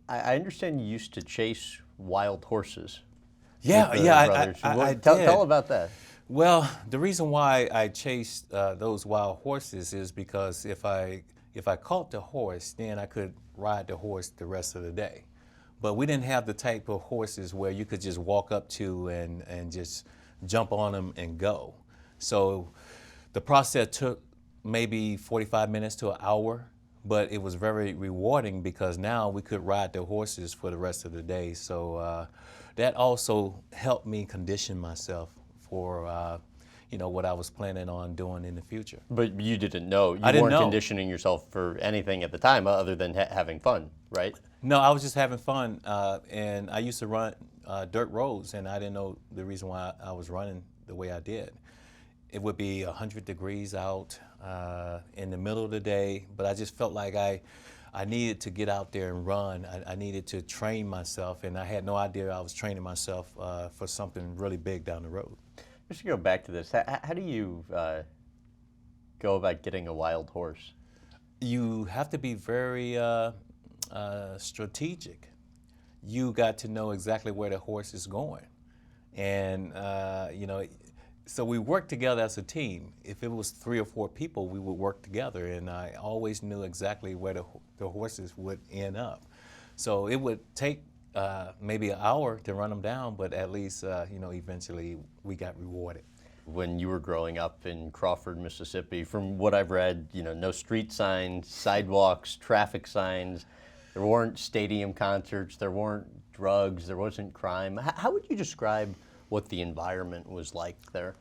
I understand you used to chase wild horses. Yeah, With the yeah, brothers. I Tell, did. tell about that. Well, the reason why I chased those wild horses is because if I caught the horse, then I could ride the horse the rest of the day. But we didn't have the type of horses where you could just walk up to and just jump on them and go. So the process took maybe 45 minutes to an hour, but it was very rewarding because now we could ride the horses for the rest of the day. So that also helped me condition myself for what I was planning on doing in the future. But you didn't know. You I didn't weren't know. conditioning yourself for anything at the time other than having fun, right? No, I was just having fun, and I used to run dirt roads, and I didn't know the reason why I was running the way I did. It would be 100 degrees out in the middle of the day, but I just felt like I needed to get out there and run. I needed to train myself, and I had no idea I was training myself for something really big down the road. Just to go back to this, how do you go about getting a wild horse? You have to be very strategic. You got to know exactly where the horse is going, and so we worked together as a team. If it was 3 or 4 people, we would work together, and I always knew exactly where the horses would end up. So it would take maybe an hour to run them down, but at least eventually we got rewarded. When you were growing up in Crawford, Mississippi, from what I've read, no street signs, sidewalks, traffic signs. There weren't stadium concerts. There weren't drugs. There wasn't crime. How would you describe what the environment was like there?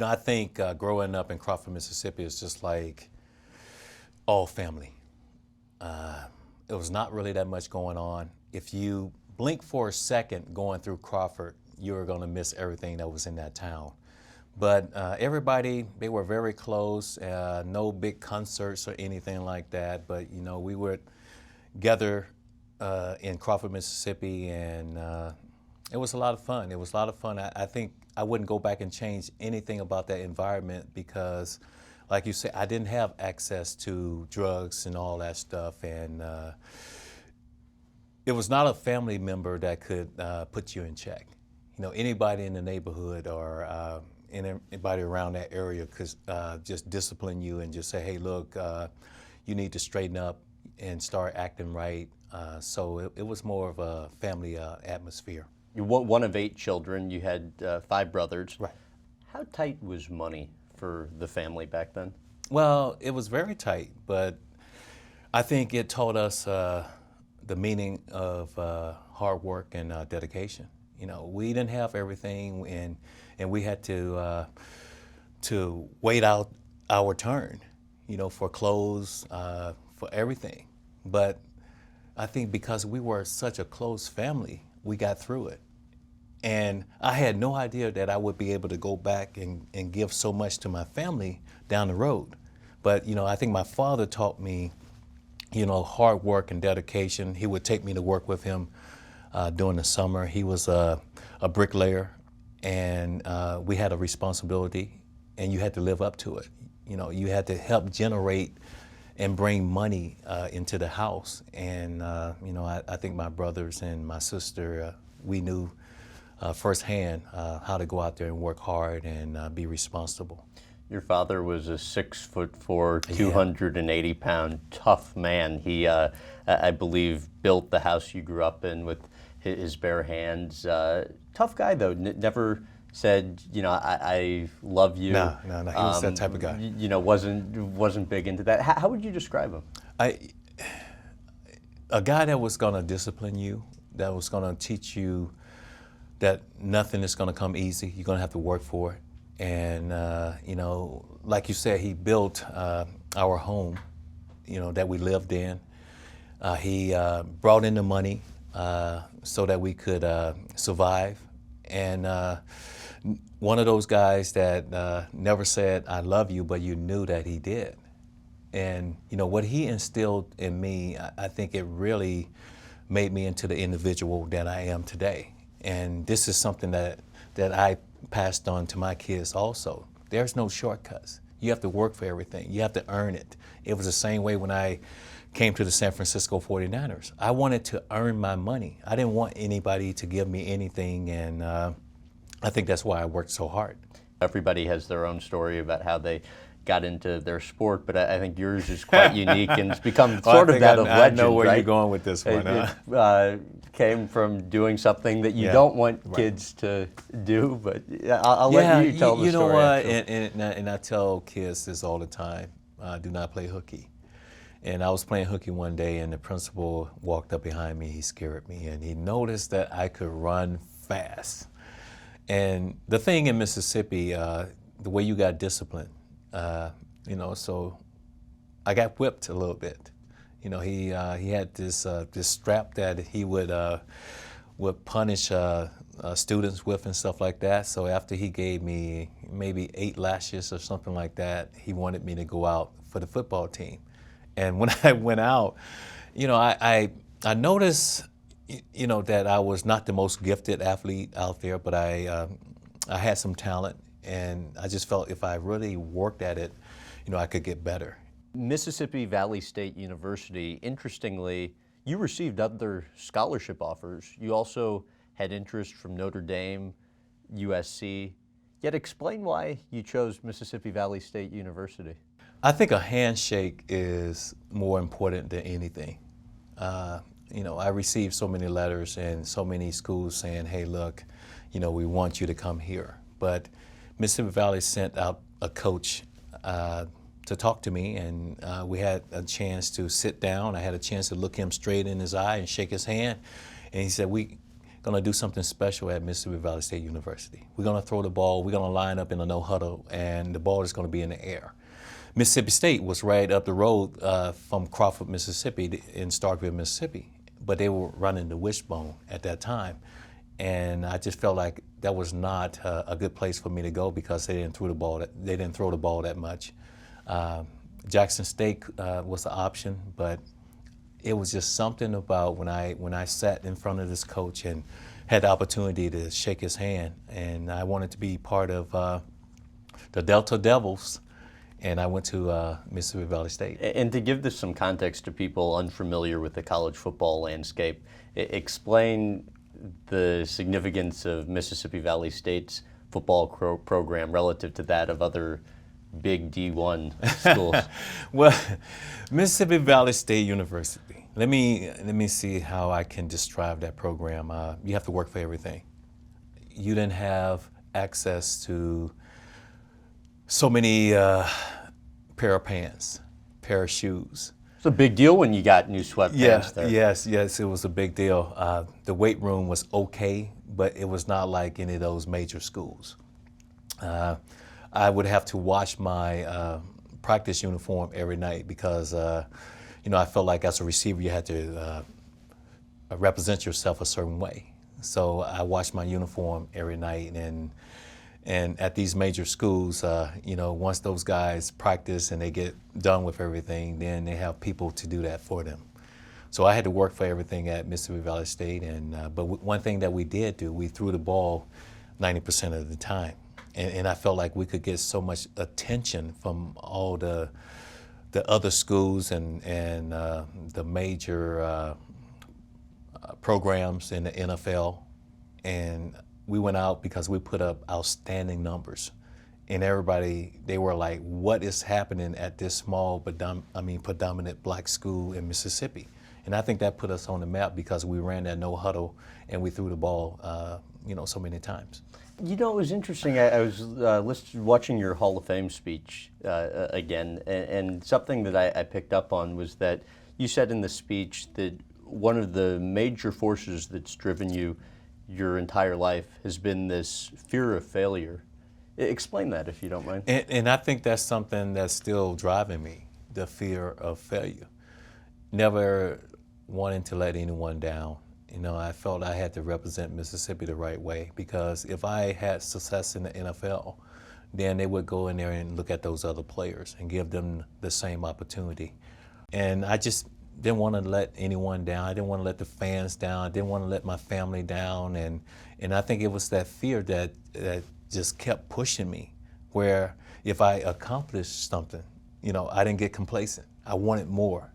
I think growing up in Crawford, Mississippi is just like all family. It was not really that much going on. If you blink for a second going through Crawford, you're going to miss everything that was in that town. But everybody, they were very close, no big concerts or anything like that. But, we would gather in Crawford, Mississippi, and it was a lot of fun. It was a lot of fun. I think I wouldn't go back and change anything about that environment because, like you said, I didn't have access to drugs and all that stuff. And it was not a family member that could put you in check. Anybody in the neighborhood or anybody around that area could just discipline you and just say, hey, look, you need to straighten up and start acting right. So it was more of a family atmosphere. You were one of 8 children. You had 5 brothers. Right. How tight was money for the family back then? Well, it was very tight, but I think it taught us the meaning of hard work and dedication. We didn't have everything, and we had to wait out our turn, for clothes, for everything. But I think because we were such a close family, we got through it. And I had no idea that I would be able to go back and give so much to my family down the road. But, I think my father taught me, hard work and dedication. He would take me to work with him during the summer. He was a bricklayer, and we had a responsibility, and you had to live up to it. You had to help generate and bring money into the house. And, I think my brothers and my sister, we knew firsthand how to go out there and work hard and be responsible. Your father was a 6'4", 280-pound tough man. He, I believe, built the house you grew up in with his bare hands. Tough guy, though. Never said, I love you. No. He was that type of guy. Wasn't big into that. How would you describe him? A guy that was going to discipline you, that was going to teach you that nothing is going to come easy. You're going to have to work for it. And, like you said, he built our home, that we lived in. He brought in the money so that we could survive. And one of those guys that never said, I love you, but you knew that he did. And, what he instilled in me, I think it really made me into the individual that I am today. And this is something that I passed on to my kids also. There's no shortcuts. You have to work for everything. You have to earn it. It was the same way when I came to the San Francisco 49ers. I wanted to earn my money. I didn't want anybody to give me anything, and I think that's why I worked so hard. Everybody has their own story about how they got into their sport, but I think yours is quite unique, and it's become sort of that of legend, I know where right? you're going with this one. It came from doing something that you don't want kids to do, but I'll let you tell the story. You know what, actually. and I tell kids this all the time, do not play hooky. And I was playing hooky one day, and the principal walked up behind me. He scared me, and he noticed that I could run fast. And the thing in Mississippi, the way you got disciplined, so I got whipped a little bit. He had this strap that he would punish students with and stuff like that. So after he gave me maybe 8 lashes or something like that, he wanted me to go out for the football team. And when I went out, I noticed, that I was not the most gifted athlete out there, but I had some talent, and I just felt if I really worked at it, I could get better. Mississippi Valley State University, interestingly, you received other scholarship offers. You also had interest from Notre Dame, USC. Yet explain why you chose Mississippi Valley State University. I think a handshake is more important than anything. I received so many letters and so many schools saying, hey, look, we want you to come here. But Mississippi Valley sent out a coach to talk to me, and we had a chance to sit down. I had a chance to look him straight in his eye and shake his hand. And he said, we're going to do something special at Mississippi Valley State University. We're going to throw the ball. We're going to line up in a no huddle, and the ball is going to be in the air. Mississippi State was right up the road from Crawford, Mississippi, in Starkville, Mississippi, but they were running the wishbone at that time. And I just felt like that was not a good place for me to go because they didn't throw the ball that much. Jackson State was the option, but it was just something about when I sat in front of this coach and had the opportunity to shake his hand, and I wanted to be part of the Delta Devils, and I went to Mississippi Valley State. And to give this some context to people unfamiliar with the college football landscape, explain the significance of Mississippi Valley State's football program relative to that of other big D1 schools. Well, Mississippi Valley State University. Let me see how I can describe that program. You have to work for everything. You didn't have access to so many pair of pants, pair of shoes. It's a big deal when you got new sweatpants there. Yes, it was a big deal. The weight room was okay, but it was not like any of those major schools. I would have to wash my practice uniform every night because, I felt like as a receiver you had to represent yourself a certain way. So I washed my uniform every night, and at these major schools, once those guys practice and they get done with everything, then they have people to do that for them. So I had to work for everything at Mississippi Valley State, but one thing that we did do, we threw the ball 90% of the time. And I felt like we could get so much attention from all the other schools and the major programs in the NFL. And we went out because we put up outstanding numbers. And everybody, they were like, what is happening at this small, predominant black school in Mississippi? And I think that put us on the map because we ran that no huddle and we threw the ball, so many times. It was interesting. I was watching your Hall of Fame speech again, and something that I picked up on was that you said in the speech that one of the major forces that's driven you your entire life has been this fear of failure. Explain that, if you don't mind. And I think that's something that's still driving me, the fear of failure. Never wanting to let anyone down. I felt I had to represent Mississippi the right way because if I had success in the NFL, then they would go in there and look at those other players and give them the same opportunity. And I just didn't want to let anyone down. I didn't want to let the fans down. I didn't want to let my family down. And I think it was that fear that just kept pushing me, where if I accomplished something, I didn't get complacent. I wanted more.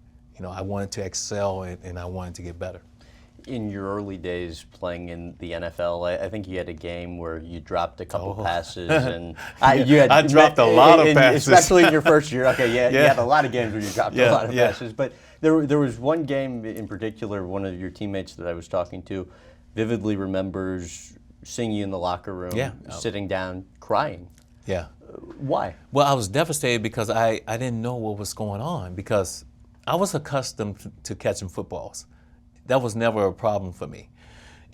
I wanted to excel and I wanted to get better. In your early days playing in the NFL, I think you had a game where you dropped a couple passes, and I dropped a lot of passes, especially in your first year. Okay, you had a lot of games where you dropped a lot of passes, but there was one game in particular. One of your teammates that I was talking to vividly remembers seeing you in the locker room, sitting down, crying. Yeah. Why? Well, I was devastated because I didn't know what was going on, because I was accustomed to catching footballs. That was never a problem for me.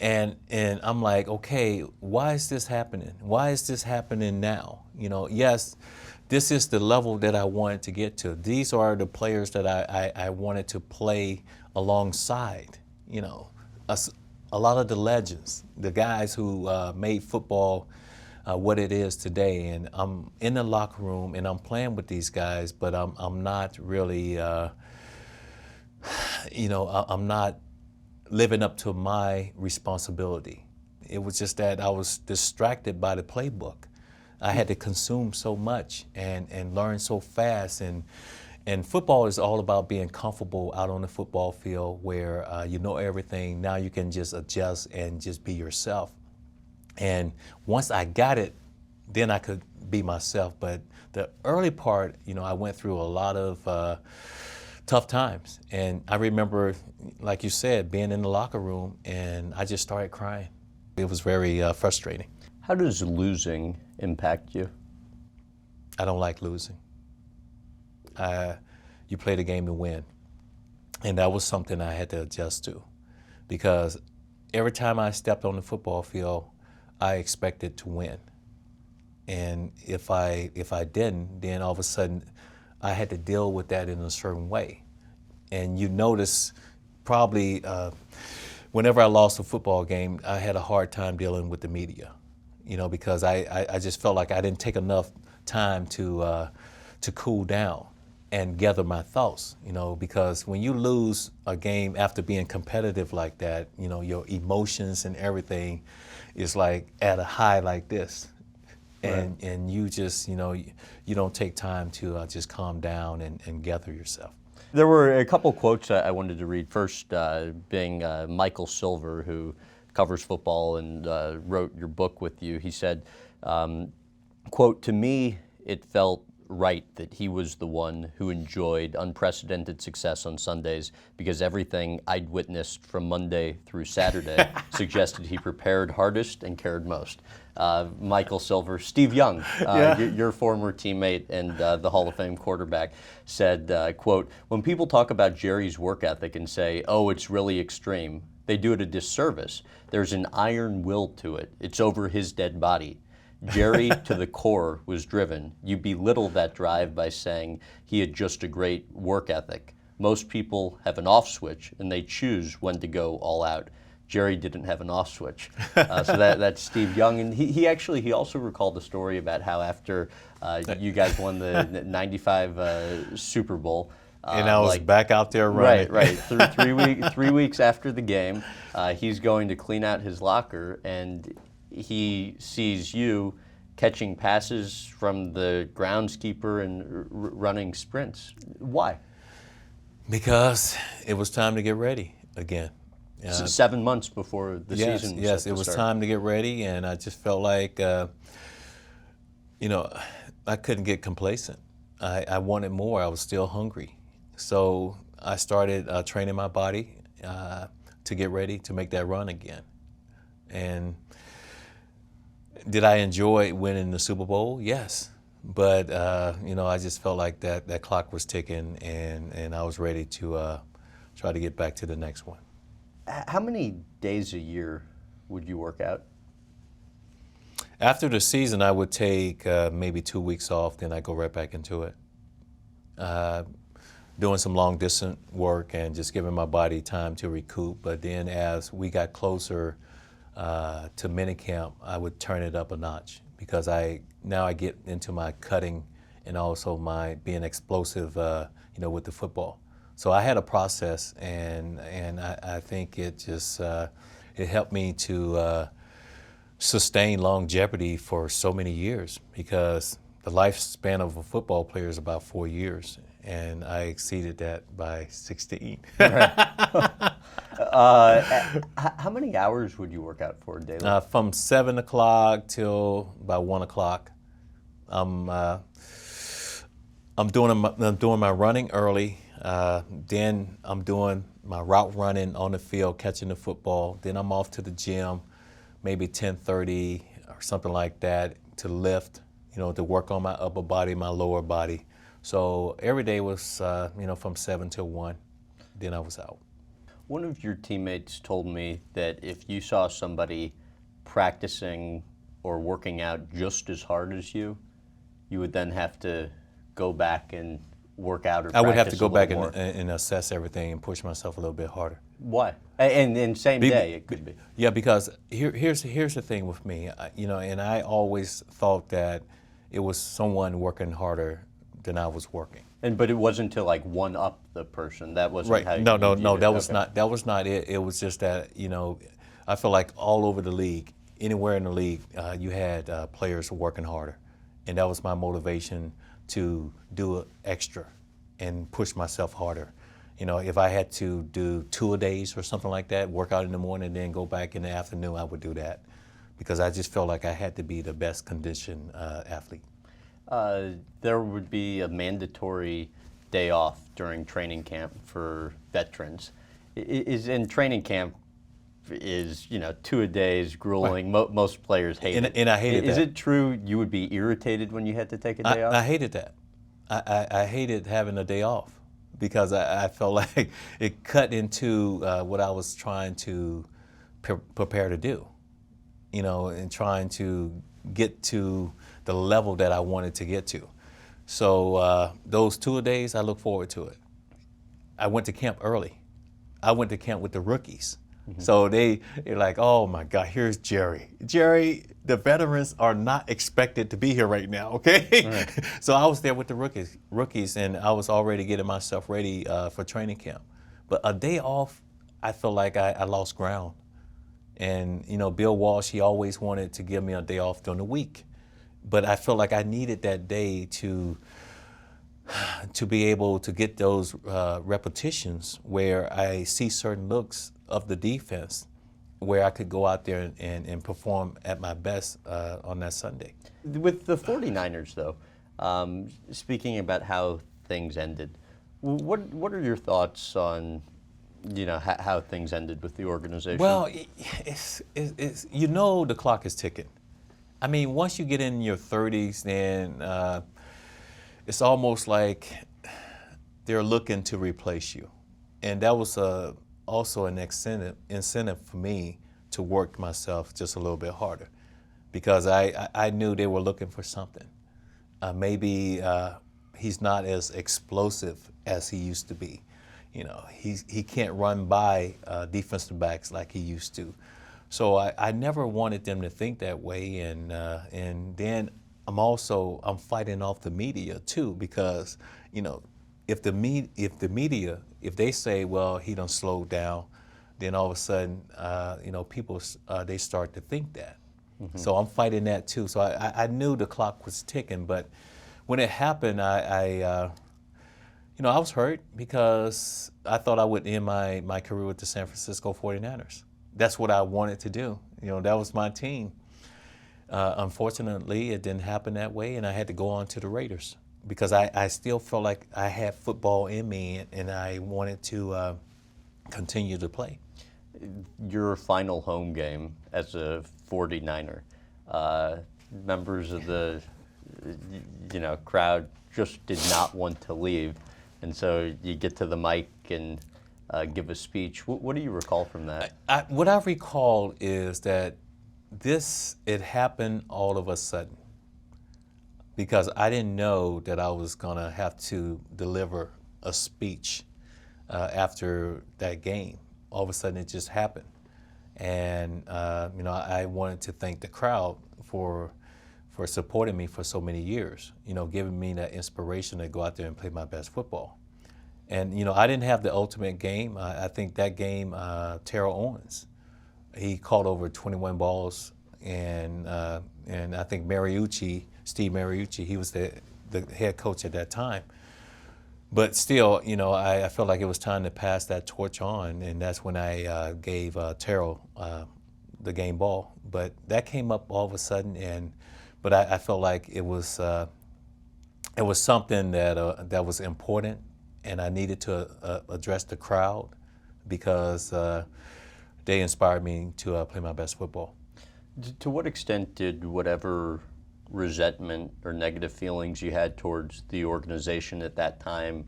And I'm like, okay, why is this happening? Why is this happening now? Yes, this is the level that I wanted to get to. These are the players that I wanted to play alongside. A lot of the legends, the guys who made football what it is today. And I'm in the locker room and I'm playing with these guys, but I'm not really, I'm not living up to my responsibility. It was just that I was distracted by the playbook. I had to consume so much and learn so fast. And football is all about being comfortable out on the football field where you know everything. Now you can just adjust and just be yourself. And once I got it, then I could be myself. But the early part, I went through a lot of tough times. And I remember, like you said, being in the locker room and I just started crying. It was very frustrating. How does losing impact you? I don't like losing. You play the game to win. And that was something I had to adjust to, because every time I stepped on the football field, I expected to win. And if I didn't, then all of a sudden I had to deal with that in a certain way. And you notice probably whenever I lost a football game, I had a hard time dealing with the media, because I just felt like I didn't take enough time to cool down and gather my thoughts, because when you lose a game after being competitive like that, your emotions and everything is like at a high like this. And you just, you don't take time to just calm down and gather yourself. There were a couple quotes I wanted to read. First being Michael Silver, who covers football and wrote your book with you. He said, quote, "To me, it felt right that he was the one who enjoyed unprecedented success on Sundays, because everything I'd witnessed from Monday through Saturday suggested he prepared hardest and cared most." Michael Silver. Steve Young, your former teammate and the Hall of Fame quarterback, said, quote, "When people talk about Jerry's work ethic and say, oh, it's really extreme, they do it a disservice. There's an iron will to it. It's over his dead body. Jerry, to the core, was driven. You belittle that drive by saying he had just a great work ethic. Most people have an off switch, and they choose when to go all out. Jerry didn't have an off switch." So that's Steve Young. And he also recalled a story about how after you guys won the '95 Super Bowl. And I was back out there running. Right. 3 weeks after the game, he's going to clean out his locker, and he sees you catching passes from the groundskeeper and running sprints. Why? Because it was time to get ready again. 7 months before the season. Yes, it was time to get ready, and I just felt like, I couldn't get complacent. I wanted more. I was still hungry. So I started training my body to get ready to make that run again. And did I enjoy winning the Super Bowl? Yes. But, I just felt like that clock was ticking, and I was ready to try to get back to the next one. How many days a year would you work out? After the season, I would take maybe 2 weeks off, then I go right back into it. Doing some long distance work and just giving my body time to recoup. But then as we got closer to minicamp, I would turn it up a notch, because now I get into my cutting and also my being explosive, with the football. So I had a process, and I think it just it helped me to sustain longevity for so many years, because the lifespan of a football player is about 4 years, and I exceeded that by 16. How many hours would you work out for daily? From 7 o'clock till about 1 o'clock. I'm doing my running early. Then I'm doing my route running on the field, catching the football. Then I'm off to the gym, maybe 10:30 or something like that, to lift, to work on my upper body, my lower body. So every day was, from 7 till 1. Then I was out. One of your teammates told me that if you saw somebody practicing or working out just as hard as you would then have to go back and work out or practice I would have to go back more. and assess everything and push myself a little bit harder. Why? And same day it could be. Yeah, because here's the thing with me, and I always thought that it was someone working harder than I was working. But it wasn't to like one up the person. That wasn't Right. how you No, viewed it. that was Okay. not it. It was just that, I feel like all over the league, anywhere in the league, you had players working harder. And that was my motivation to do extra and push myself harder. If I had to do 2-a-days or something like that, work out in the morning and then go back in the afternoon, I would do that because I just felt like I had to be the best conditioned athlete. There would be a mandatory day off during training camp for veterans. Is in training camp is 2-a-days grueling. Most players hate it. And I hated Is that. it true you would be irritated when you had to take a day off? I hated that. I hated having a day off because I felt like it cut into what I was trying to prepare to do, and trying to get to the level that I wanted to get to. So those 2-a-days, I look forward to it. I went to camp early. I went to camp with the rookies. Mm-hmm. So they're like, oh my God, here's Jerry. Jerry, the veterans are not expected to be here right now, okay? Right. So I was there with the rookies, and I was already getting myself ready for training camp. But a day off, I feel like I lost ground. And, Bill Walsh, he always wanted to give me a day off during the week. But I felt like I needed that day to be able to get those repetitions where I see certain looks of the defense where I could go out there and perform at my best on that Sunday. With the 49ers, though, speaking about how things ended, what are your thoughts on how things ended with the organization? Well, it's the clock is ticking. I mean, once you get in your 30s, then it's almost like they're looking to replace you. And that was also an incentive for me to work myself just a little bit harder because I knew they were looking for something. Maybe he's not as explosive as he used to be. He can't run by defensive backs like he used to. So I never wanted them to think that way, and then I'm fighting off the media too because if the media they say, well, he done slowed down, then all of a sudden people they start to think that. Mm-hmm. So I'm fighting that too. So I knew the clock was ticking, but when it happened, I was hurt because I thought I would end my career with the San Francisco 49ers. That's what I wanted to do. That was my team. Unfortunately, it didn't happen that way, and I had to go on to the Raiders because I still felt like I had football in me, and I wanted to continue to play. Your final home game as a 49er, members of the crowd just did not want to leave, and so you get to the mic and give a speech. What do you recall from that? What I recall is that it happened all of a sudden because I didn't know that I was going to have to deliver a speech after that game. All of a sudden it just happened. And, I wanted to thank the crowd for supporting me for so many years, giving me that inspiration to go out there and play my best football. And, I didn't have the ultimate game. I think that game, Terrell Owens, he caught over 21 balls, and I think Steve Mariucci, he was the head coach at that time. But still, you know, I felt like it was time to pass that torch on, and that's when I gave Terrell the game ball. But that came up all of a sudden, but I felt like it was something that was important, and I needed to address the crowd because they inspired me to play my best football. To what extent did whatever resentment or negative feelings you had towards the organization at that time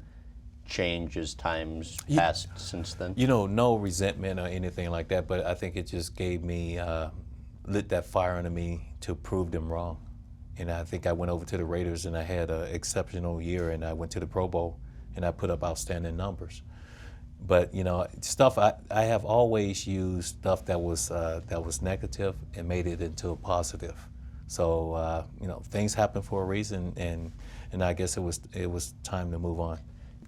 change as times passed since then? You know, no resentment or anything like that, but I think it just gave me, lit that fire under me to prove them wrong. And I think I went over to the Raiders and I had an exceptional year, and I went to the Pro Bowl and I put up outstanding numbers. But you know, stuff I have always used stuff that was negative and made it into a positive. So you know, things happen for a reason, and I guess it was time to move on.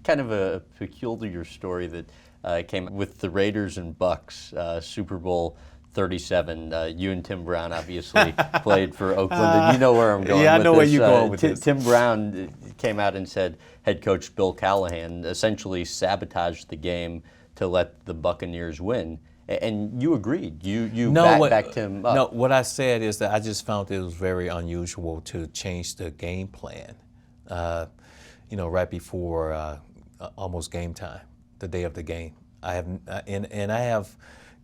Kind of a peculiar story that came with the Raiders and Bucks, Super Bowl 37. You and Tim Brown obviously played for Oakland, and you know where I'm going. Yeah, with I know where this. you're going with this. Tim Brown came out and said head coach Bill Callahan essentially sabotaged the game to let the Buccaneers win, and you agreed. You backed him up. No, what I said is that I just found it was very unusual to change the game plan. You know, right before almost game time, the day of the game. I have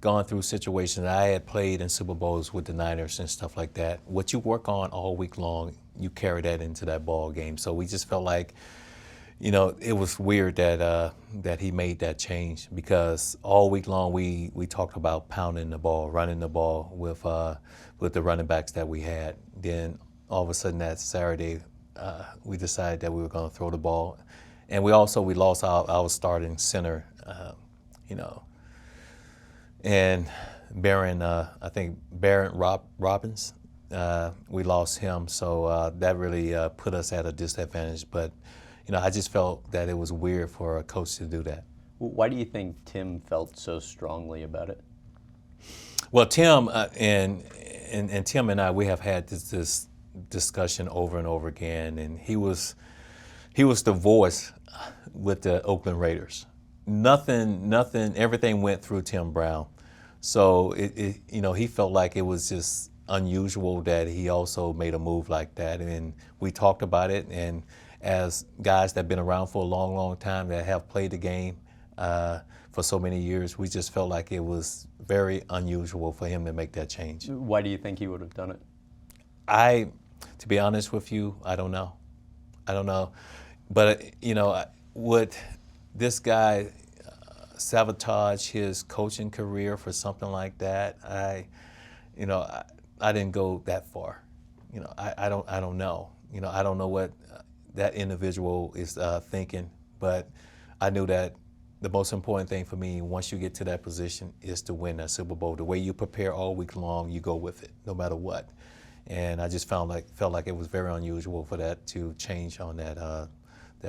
gone through situations. I had played in Super Bowls with the Niners and stuff like that. What you work on all week long, you carry that into that ball game. So we just felt like, you know, it was weird that he made that change, because all week long we talked about pounding the ball, running the ball with the running backs that we had. Then all of a sudden that Saturday, we decided that we were going to throw the ball, and we lost our starting center, you know. And I think Barron Robbins, we lost him, so that really put us at a disadvantage. But you know, I just felt that it was weird for a coach to do that. Why do you think Tim felt so strongly about it? Well, Tim and Tim and I, we have had this discussion over and over again, and he was the voice with the Oakland Raiders. Nothing, everything went through Tim Brown. So you know, he felt like it was just unusual that he also made a move like that, and we talked about it. And as guys that have been around for a long, long time, that have played the game for so many years, we just felt like it was very unusual for him to make that change. Why do you think he would have done it? To be honest with you, I don't know. But you know, would this guy sabotage his coaching career for something like that? I didn't go that far. You know, I don't know. You know, I don't know what that individual is thinking, but I knew that the most important thing for me, once you get to that position, is to win that Super Bowl. The way you prepare all week long, you go with it, no matter what. And I just felt like it was very unusual for that to change on that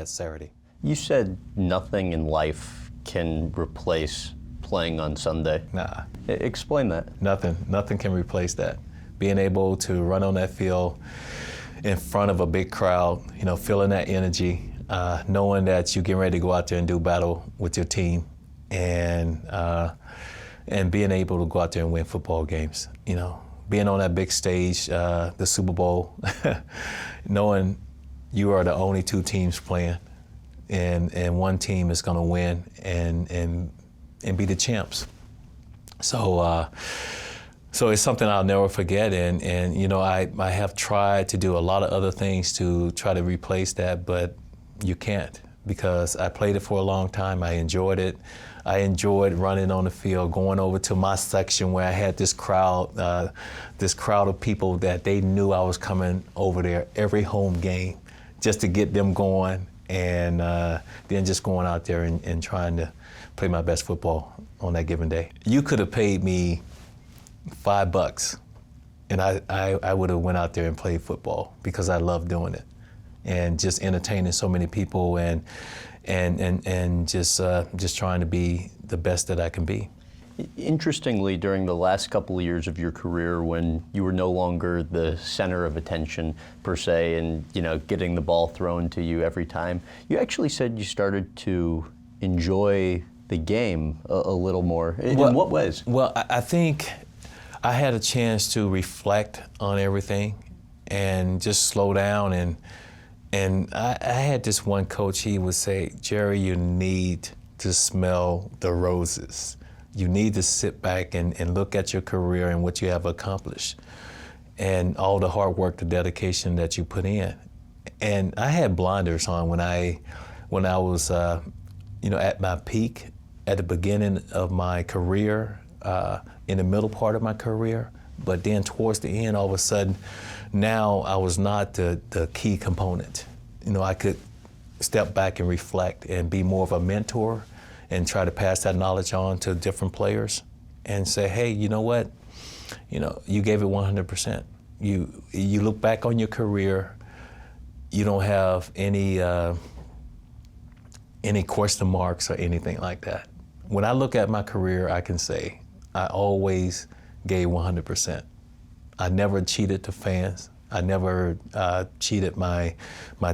Saturday. You said nothing in life can replace playing on Sunday. Nah. Explain that. Nothing can replace that. Being able to run on that field in front of a big crowd, you know, feeling that energy, knowing that you're getting ready to go out there and do battle with your team, and being able to go out there and win football games. You know, being on that big stage, the Super Bowl, knowing you are the only two teams playing, and one team is going to win and be the champs. So it's something I'll never forget, and you know, I have tried to do a lot of other things to try to replace that, but you can't, because I played it for a long time. I enjoyed it. I enjoyed running on the field, going over to my section where I had this crowd of people that they knew I was coming over there every home game just to get them going, and then just going out there and trying to play my best football on that given day. You could have paid me $5, and I would have went out there and played football, because I love doing it, and just entertaining so many people, and just trying to be the best that I can be. Interestingly, during the last couple of years of your career, when you were no longer the center of attention per se, and getting the ball thrown to you every time, you actually said you started to enjoy the game a little more. In what ways? Well, I think I had a chance to reflect on everything and just slow down. And I had this one coach, he would say, Jerry, you need to smell the roses. You need to sit back and look at your career and what you have accomplished and all the hard work, the dedication that you put in. And I had blinders on when I was at my peak, at the beginning of my career, in the middle part of my career. But then towards the end, all of a sudden, now I was not the key component. I could step back and reflect and be more of a mentor and try to pass that knowledge on to different players and say, hey, you know what? You gave it 100%. You look back on your career, you don't have any question marks or anything like that. When I look at my career, I can say I always gave 100%. I never cheated the fans. I never cheated my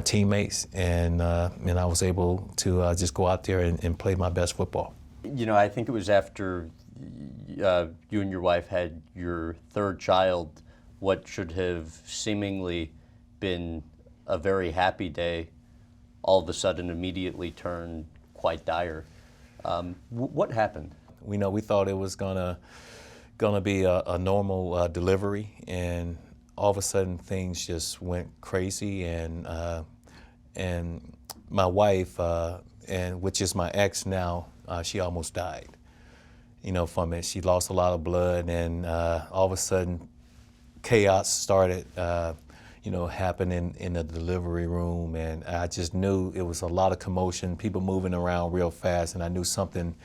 teammates, and I was able to just go out there and play my best football. I think it was after you and your wife had your third child, what should have seemingly been a very happy day, all of a sudden immediately turned quite dire. What happened? We thought it was gonna be a normal delivery, and all of a sudden things just went crazy, and my wife, and which is my ex now, she almost died, from it. She lost a lot of blood, and all of a sudden chaos started, happening in the delivery room, and I just knew it was a lot of commotion, people moving around real fast, and I knew something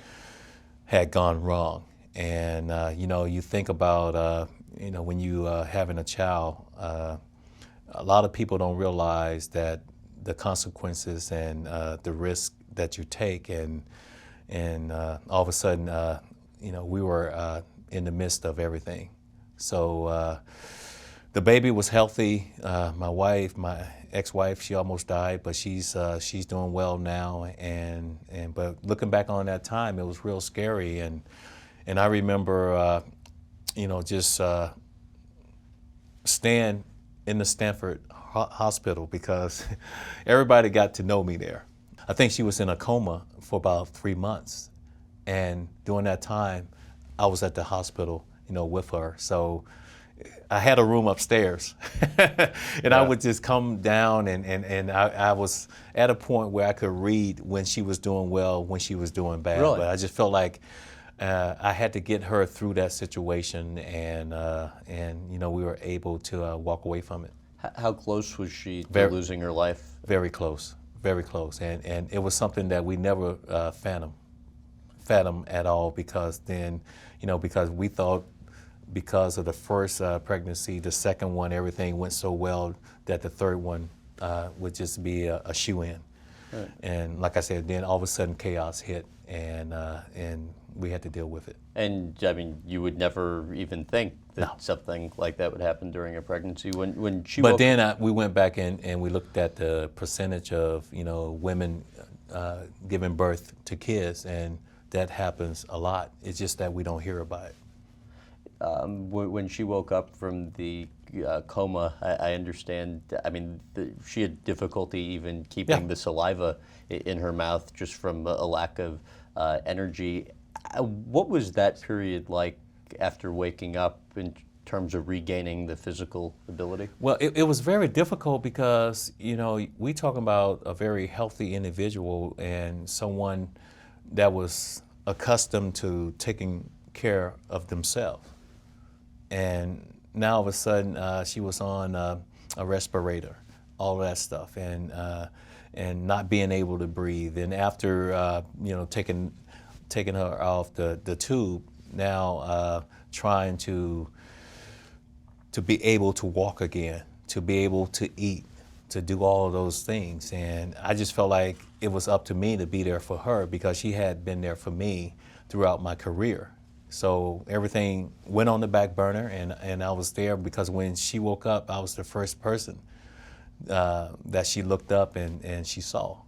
had gone wrong. And you think about when you having a child, a lot of people don't realize that the consequences and the risk that you take, and all of a sudden, we were in the midst of everything. So the baby was healthy. My wife, my ex-wife, she almost died, but she's doing well now. But looking back on that time, it was real scary. And I remember, just staying in the Stanford hospital because everybody got to know me there. I think she was in a coma for about 3 months. And during that time, I was at the hospital, with her. So I had a room upstairs. And I would just come down, and I was at a point where I could read when she was doing well, when she was doing bad. Really? But I just felt like I had to get her through that situation, and we were able to walk away from it. How close was she to losing her life? Very close, very close. And it was something that we never fathom at all, because then, because we thought because of the first pregnancy, the second one, everything went so well that the third one would just be a shoe-in. Right. And like I said, then all of a sudden chaos hit, and we had to deal with it. And I mean, you would never even think that something like that would happen during a pregnancy when she. But then we went back and we looked at the percentage of women giving birth to kids, and that happens a lot. It's just that we don't hear about it. When she woke up from the coma, I understand. I mean, she had difficulty even keeping the saliva in her mouth just from a lack of energy. What was that period like after waking up in terms of regaining the physical ability? Well, it was very difficult because, we talking about a very healthy individual and someone that was accustomed to taking care of themselves. And now all of a sudden she was on a respirator, all that stuff, and not being able to breathe. And after taking her off the tube, now trying to be able to walk again, to be able to eat, to do all of those things. And I just felt like it was up to me to be there for her because she had been there for me throughout my career. So everything went on the back burner, and I was there because when she woke up, I was the first person that she looked up and she saw.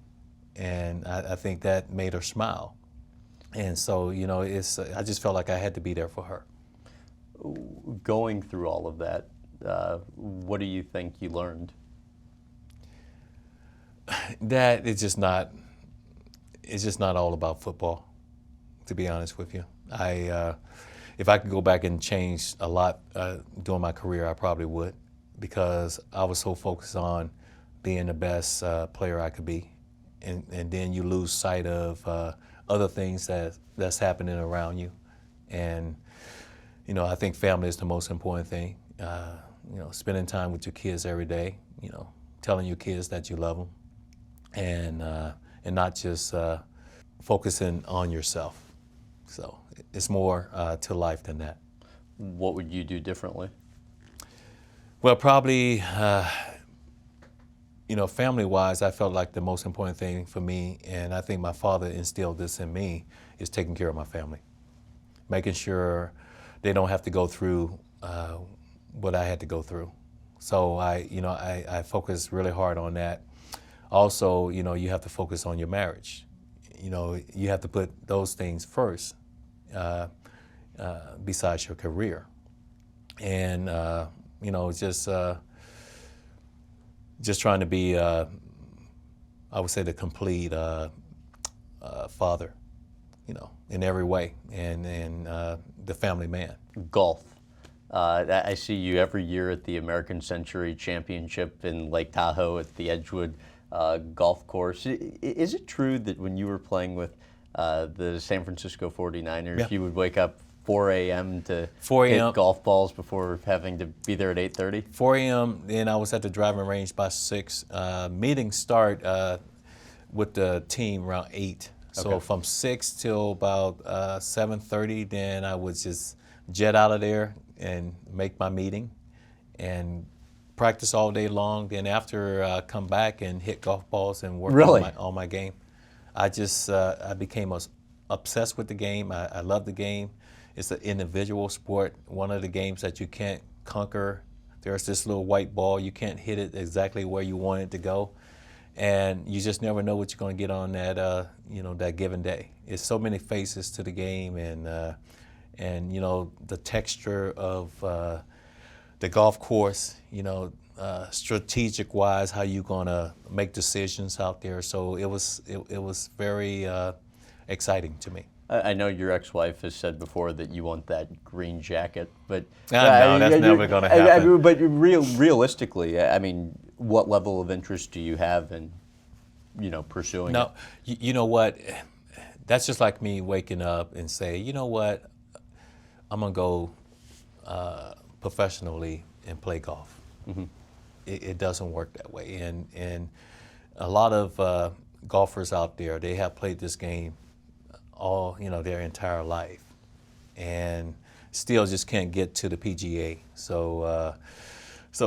And I think that made her smile. And so, you know, I just felt like I had to be there for her. Going through all of that, what do you think you learned? That it's just not all about football, to be honest with you. If I could go back and change a lot during my career, I probably would, because I was so focused on being the best player I could be, and then you lose sight of other things that's happening around you. And you know, I think family is the most important thing. You know, spending time with your kids every day. You know, telling your kids that you love them, and not just focusing on yourself. So it's more to life than that. What would you do differently? Well, probably, you know, family-wise, I felt like the most important thing for me, and I think my father instilled this in me, is taking care of my family, making sure they don't have to go through what I had to go through. So I focused really hard on that. Also, you know, you have to focus on your marriage. You know, you have to put those things first besides your career. And, you know, just trying to be, I would say, the complete father, you know, in every way, and the family man. Golf. I see you every year at the American Century Championship in Lake Tahoe at the Edgewood golf course. Is it true that when you were playing with the San Francisco 49ers, Yeah. you would wake up 4 a.m. to 4 a.m. hit golf balls before having to be there at 8:30? 4 a.m., then I was at the driving range by 6. Meetings start with the team around 8. So Okay. from 6 till about 7:30, then I would just jet out of there and make my meeting and practice all day long. Then after, come back and hit golf balls and work Really? on my game. I became obsessed with the game. I love the game. It's an individual sport, one of the games that you can't conquer. There's this little white ball. You can't hit it exactly where you want it to go. And you just never know what you're going to get on that, you know, that given day. It's so many faces to the game, and you know, the texture of the golf course, you know, strategic-wise, how you going to make decisions out there. So it was very exciting to me. I know your ex-wife has said before that you want that green jacket, but No, that's never going to happen. But realistically, I mean, what level of interest do you have in, you know, pursuing No, it? you know what? That's just like me waking up and say, you know what? I'm gonna go professionally and play golf. Mm-hmm. It doesn't work that way, and a lot of golfers out there, they have played this game all, you know, their entire life, and still just can't get to the PGA. So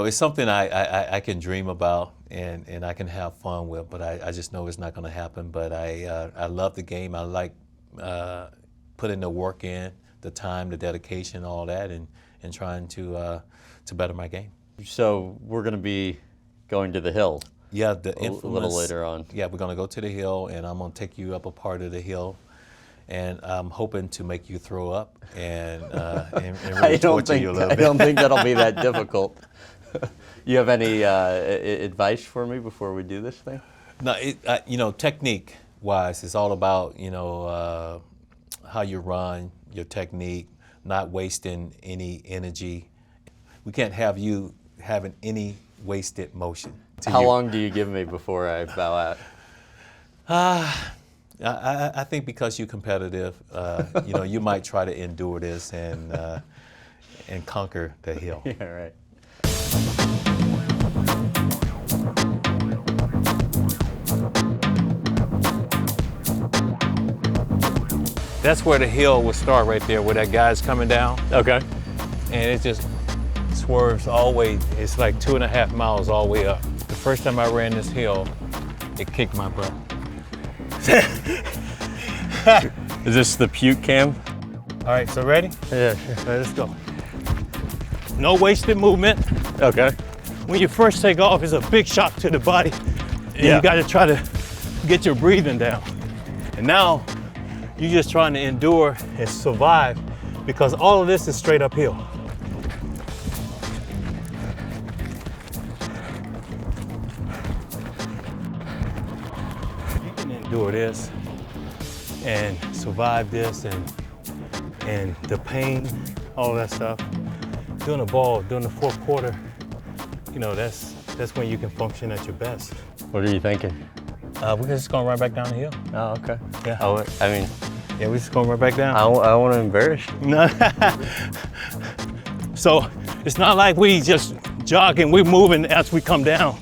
it's something I can dream about and I can have fun with, but I just know it's not going to happen. But I love the game. I like putting the work in, the time, the dedication, all that, and trying to better my game. So we're going to be going to the hill. Yeah, the a little later on. Yeah, we're going to go to the hill, and I'm going to take you up a part of the hill. And I'm hoping to make you throw up and really torture you a little bit. I don't think that'll be that difficult. You have any advice for me before we do this thing? No, you know, technique-wise, it's all about, you know, how you run, your technique, not wasting any energy. We can't have you having any wasted motion. How long do you give me before I bow out? I think because you're competitive, you know, you might try to endure this and conquer the hill. Yeah, right. That's where the hill will start right there, where that guy's coming down. Okay. And it just swerves all the way. It's like 2.5 miles all the way up. The first time I ran this hill, it kicked my butt. Is this the puke cam? All right, so ready? Yeah, All right, let's go. No wasted movement. Okay. When you first take off, it's a big shock to the body. And Yeah. you got to try to get your breathing down. And now you're just trying to endure and survive because all of this is straight uphill. You can endure this and survive this and the pain, all that stuff. Doing the ball, doing the fourth quarter, you know, that's when you can function at your best. What are you thinking? We're just gonna run back down the hill. Oh, okay. Yeah. I mean, Yeah, we're just gonna run back down. I want to embarrass you. No. So it's not like we just jogging, we're moving as we come down.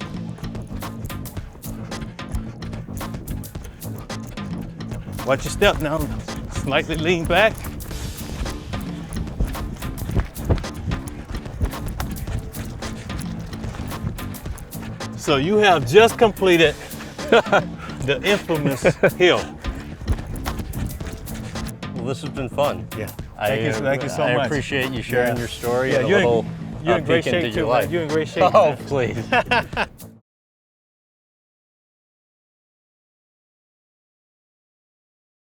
Watch your step now. Slightly lean back. So you have just completed the infamous hill. Well, this has been fun. Yeah. Thank you so much. I appreciate you sharing Yeah. your story Yeah, and a you're little in great peek into shape your too. life. You're in great shape. Oh, man. please.